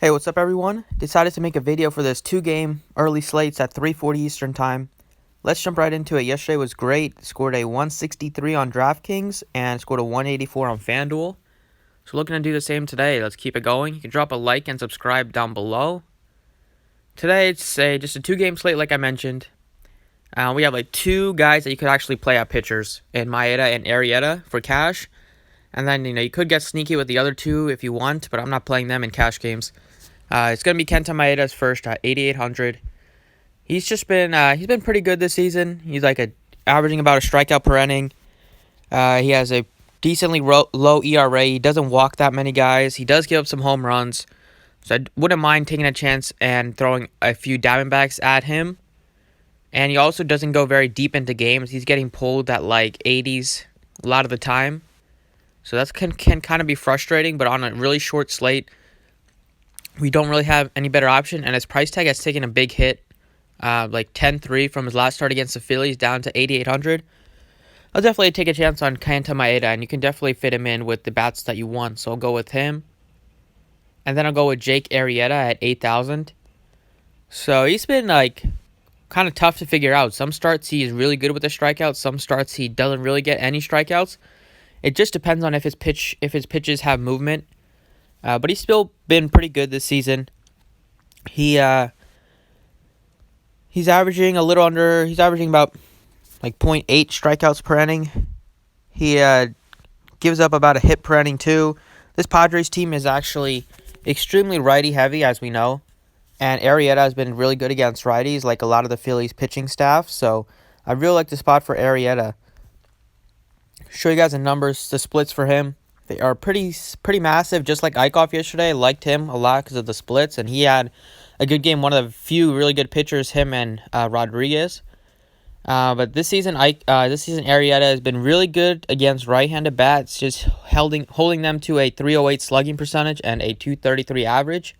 Hey, what's up everyone? Decided to make a video for this 2-game early slates at 3:40 Eastern Time. Let's jump right into it. Yesterday was great. Scored a 163 on Draftkings and scored a 184 on FanDuel. So looking to do the same today. Let's keep it going. You can drop a like and subscribe down below. Today it's just a 2-game slate like I mentioned. We have like 2 guys that you could actually play at pitchers in Maeda and Arrieta for cash. And then, you could get sneaky with the other 2 if you want, but I'm not playing them in cash games. It's going to be Kenta Maeda's first at 8,800. He's been pretty good this season. He's averaging about a strikeout per inning. He has a decently low ERA. He doesn't walk that many guys. He does give up some home runs. So I wouldn't mind taking a chance and throwing a few Diamondbacks at him. And he also doesn't go very deep into games. He's getting pulled at like 80s a lot of the time. So that can kind of be frustrating, but on a really short slate, we don't really have any better option, and his price tag has taken a big hit, like 10-3 from his last start against the Phillies down to 8,800. I'll definitely take a chance on Kenta Maeda, and you can definitely fit him in with the bats that you want, so I'll go with him. And then I'll go with Jake Arrieta at 8,000. So he's been kind of tough to figure out. Some starts he is really good with the strikeouts, some starts he doesn't really get any strikeouts. It just depends on if his pitches have movement. But he's still been pretty good this season. He's averaging about like 0.8 strikeouts per inning. He gives up about a hit per inning too. This Padres team is actually extremely righty heavy, as we know. And Arrieta has been really good against righties, like a lot of the Phillies pitching staff. So I really like the spot for Arrieta. Show you guys the numbers, the splits for him. They are pretty massive, just like Eichhoff yesterday. I liked him a lot because of the splits, and he had a good game. One of the few really good pitchers, him and Rodriguez. But this season Arrieta has been really good against right-handed bats, just holding them to a 308 slugging percentage and a 233 average.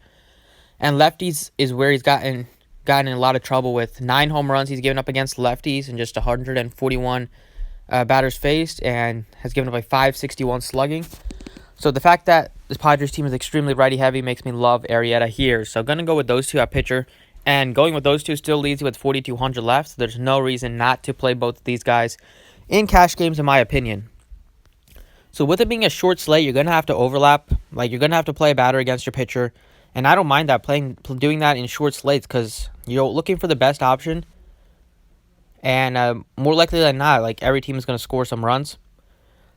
And lefties is where he's gotten in a lot of trouble with 9 home runs he's given up against lefties and just 141 batters faced, and has given up a 561 slugging. So the fact that this Padres team is extremely righty heavy makes me love Arrieta here. So I'm going to go with those 2 at pitcher. And going with those 2 still leaves you with 4,200 left. So there's no reason not to play both of these guys in cash games, in my opinion. So with it being a short slate, you're going to have to overlap. You're going to have to play a batter against your pitcher. And I don't mind that, doing that in short slates, because you're looking for the best option. And more likely than not, every team is going to score some runs.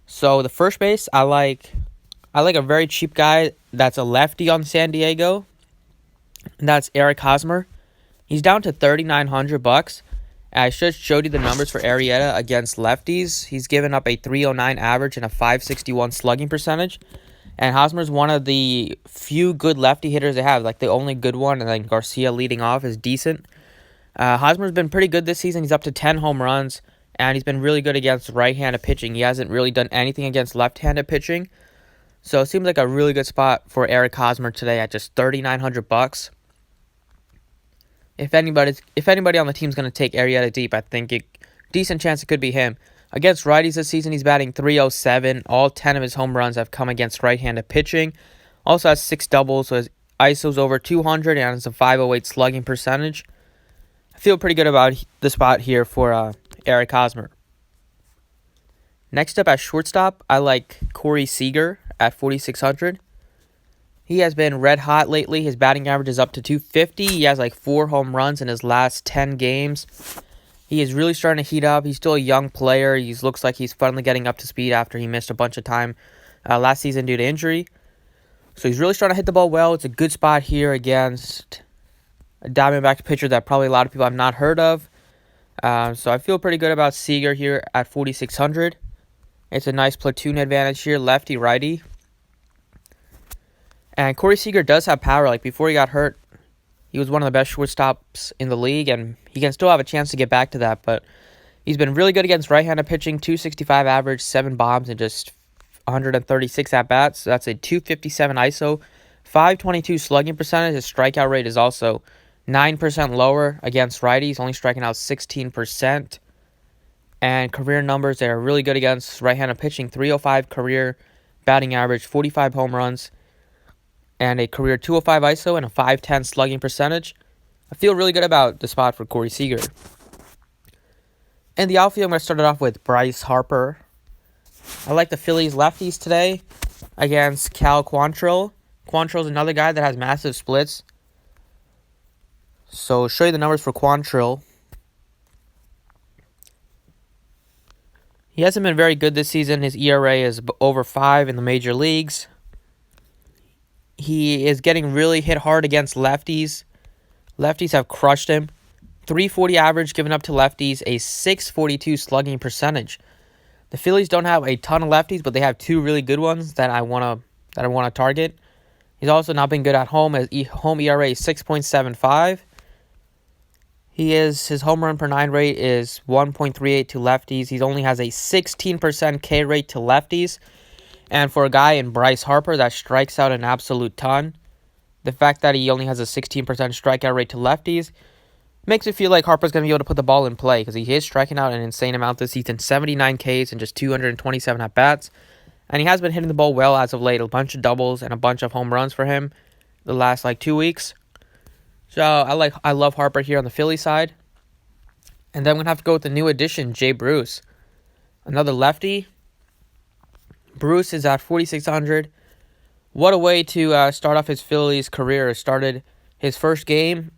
So the first base, I like a very cheap guy that's a lefty on San Diego. And that's Eric Hosmer. He's down to $3,900. I just showed you the numbers for Arrieta against lefties. He's given up a 309 average and a 561 slugging percentage. And Hosmer's one of the few good lefty hitters they have, the only good one, and then Garcia leading off is decent. Hosmer's been pretty good this season. He's up to 10 home runs, and he's been really good against right-handed pitching. He hasn't really done anything against left-handed pitching. So it seems like a really good spot for Eric Hosmer today at just $3,900. If anybody on the team is going to take Arrieta deep, I think decent chance it could be him. Against righties this season, he's batting .307. All 10 of his home runs have come against right-handed pitching. Also has 6 doubles, so his ISO's over 200 and has a 508 slugging percentage. I feel pretty good about the spot here for Eric Hosmer. Next up at shortstop, I like Corey Seager at 4,600. He has been red hot lately. His batting average is up to 250. He has 4 home runs in his last 10 games. He is really starting to heat up. He's still a young player. He looks like he's finally getting up to speed after he missed a bunch of time last season due to injury. So he's really starting to hit the ball well. It's a good spot here against a Diamondback pitcher that probably a lot of people have not heard of. So I feel pretty good about Seager here at 4,600. It's a nice platoon advantage here, lefty-righty. And Corey Seager does have power. Before he got hurt, he was one of the best shortstops in the league, and he can still have a chance to get back to that. But he's been really good against right-handed pitching, 265 average, 7 bombs, and just 136 at-bats. So that's a 257 ISO, 522 slugging percentage. His strikeout rate is also 9% lower against righties, only striking out 16%. And career numbers, they are really good against right-handed pitching, 305 career batting average, 45 home runs. and a career 205 ISO and a 510 slugging percentage. I feel really good about the spot for Corey Seager. In the outfield, I'm going to start it off with Bryce Harper. I like the Phillies lefties today against Cal Quantrill. Quantrill's another guy that has massive splits. So, show you the numbers for Quantrill. He hasn't been very good this season. His ERA is over 5 in the major leagues. He is getting really hit hard against lefties. Lefties have crushed him. 340 average given up to lefties, a 642 slugging percentage. The Phillies don't have a ton of lefties, but they have two really good ones that I want to target. He's also not been good at home, as home ERA is 6.75. His home run per 9 rate is 1.38 to lefties. He only has a 16% K rate to lefties. And for a guy in Bryce Harper that strikes out an absolute ton, the fact that he only has a 16% strikeout rate to lefties makes it feel like Harper's going to be able to put the ball in play, because he is striking out an insane amount this season, 79 Ks and just 227 at-bats. And he has been hitting the ball well as of late, a bunch of doubles and a bunch of home runs for him the last 2 weeks. So I love Harper here on the Philly side. And then I'm going to have to go with the new addition, Jay Bruce. Another lefty. Bruce is at 4,600. What a way to start off his Phillies career. Started his first game,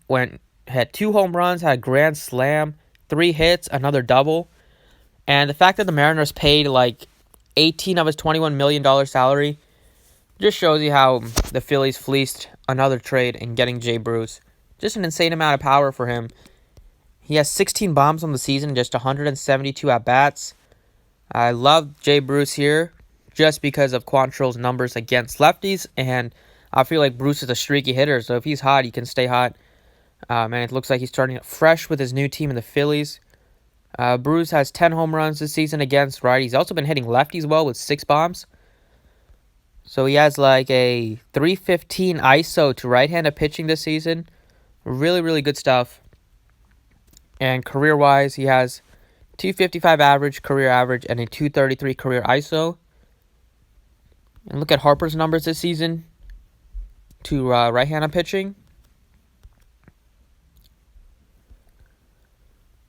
had 2 home runs, had a grand slam, 3 hits, another double. And the fact that the Mariners paid 18 of his $21 million salary just shows you how the Phillies fleeced another trade in getting Jay Bruce. Just an insane amount of power for him. He has 16 bombs on the season, just 172 at-bats. I love Jay Bruce here just because of Quantrill's numbers against lefties, and I feel like Bruce is a streaky hitter, so if he's hot, he can stay hot. And it looks like he's starting fresh with his new team in the Phillies. Bruce has 10 home runs this season against righties. He's also been hitting lefties well with 6 bombs. So he has a 315 ISO to right-handed pitching this season. Really, really good stuff. And career-wise, he has 255 average, career average, and a 233 career ISO. And look at Harper's numbers this season to right-handed pitching.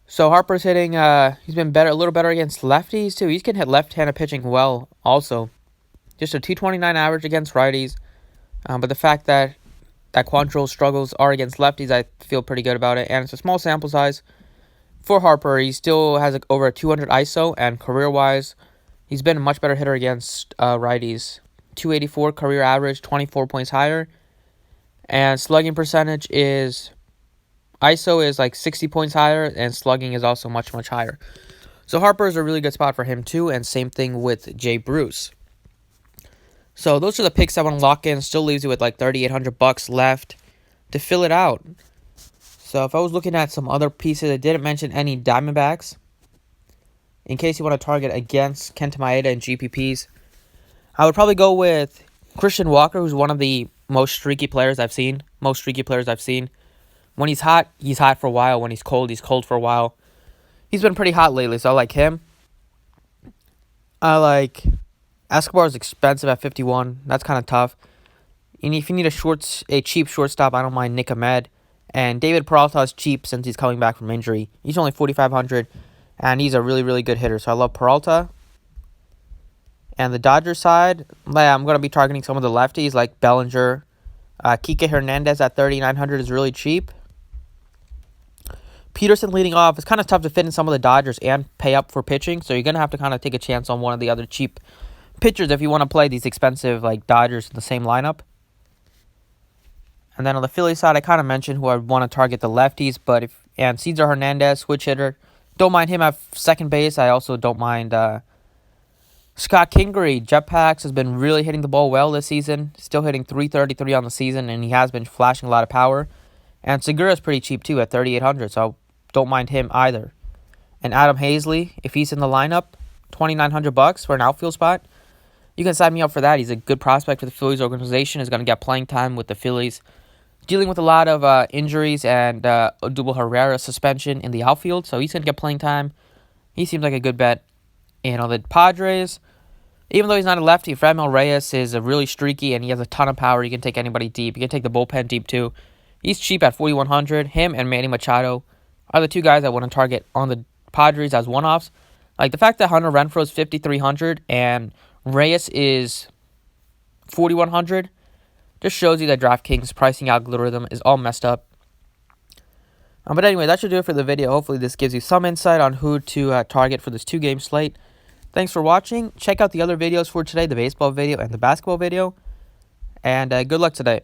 So Harper's hitting, he's been a little better against lefties too. He can hit left-handed pitching well also. Just a 229 average against righties. But the fact that Quantrill's struggles are against lefties, I feel pretty good about it. And it's a small sample size for Harper. He still has over a 200 ISO, and career-wise, he's been a much better hitter against righties. 284 career average, 24 points higher. And slugging percentage is... ISO is 60 points higher, and slugging is also much, much higher. So Harper is a really good spot for him too, and same thing with Jay Bruce. So those are the picks I want to lock in. Still leaves you with $3,800 left to fill it out. So if I was looking at some other pieces, I didn't mention any Diamondbacks. In case you want to target against Kenta Maeda and GPPs, I would probably go with Christian Walker, who's one of the most streaky players I've seen. When he's hot for a while. When he's cold for a while. He's been pretty hot lately, so I like him. I like Escobar is expensive at 51. That's kind of tough. And if you need a cheap shortstop, I don't mind Nick Ahmed. And David Peralta is cheap since he's coming back from injury. He's only 4,500, and he's a really, really good hitter. So I love Peralta. And the Dodgers side, I'm going to be targeting some of the lefties like Bellinger. Kike Hernandez at 3,900 is really cheap. Peterson leading off. It's kind of tough to fit in some of the Dodgers and pay up for pitching, so you're going to have to kind of take a chance on one of the other cheap pitchers if you want to play these expensive Dodgers in the same lineup. And then on the Phillies side, I kind of mentioned who I want to target the lefties, and Cesar Hernandez, switch hitter. Don't mind him at second base. I also don't mind Scott Kingery. Jetpacks has been really hitting the ball well this season. Still hitting 333 on the season, and he has been flashing a lot of power. And Segura is pretty cheap too at 3,800, so don't mind him either. And Adam Hazley, if he's in the lineup, $2,900 for an outfield spot. You can sign me up for that. He's a good prospect for the Phillies organization. Is going to get playing time with the Phillies, dealing with a lot of injuries and Odubel Herrera suspension in the outfield. So he's going to get playing time. He seems like a good bet. And on the Padres, Even though he's not a lefty, Franmil Reyes is a really streaky, and he has a ton of power. You can take anybody deep. You can take the bullpen deep, too. He's cheap at 4,100. Him and Manny Machado are the two guys I want to target on the Padres as one-offs. Like, the fact that Hunter Renfroe is 5,300 and Reyes is 4,100 just shows you that Draftkings' pricing algorithm is all messed up. But anyway, that should do it for the video. Hopefully this gives you some insight on who to target for this 2-game slate. Thanks for watching. Check out the other videos for today, the baseball video and the basketball video. And good luck today.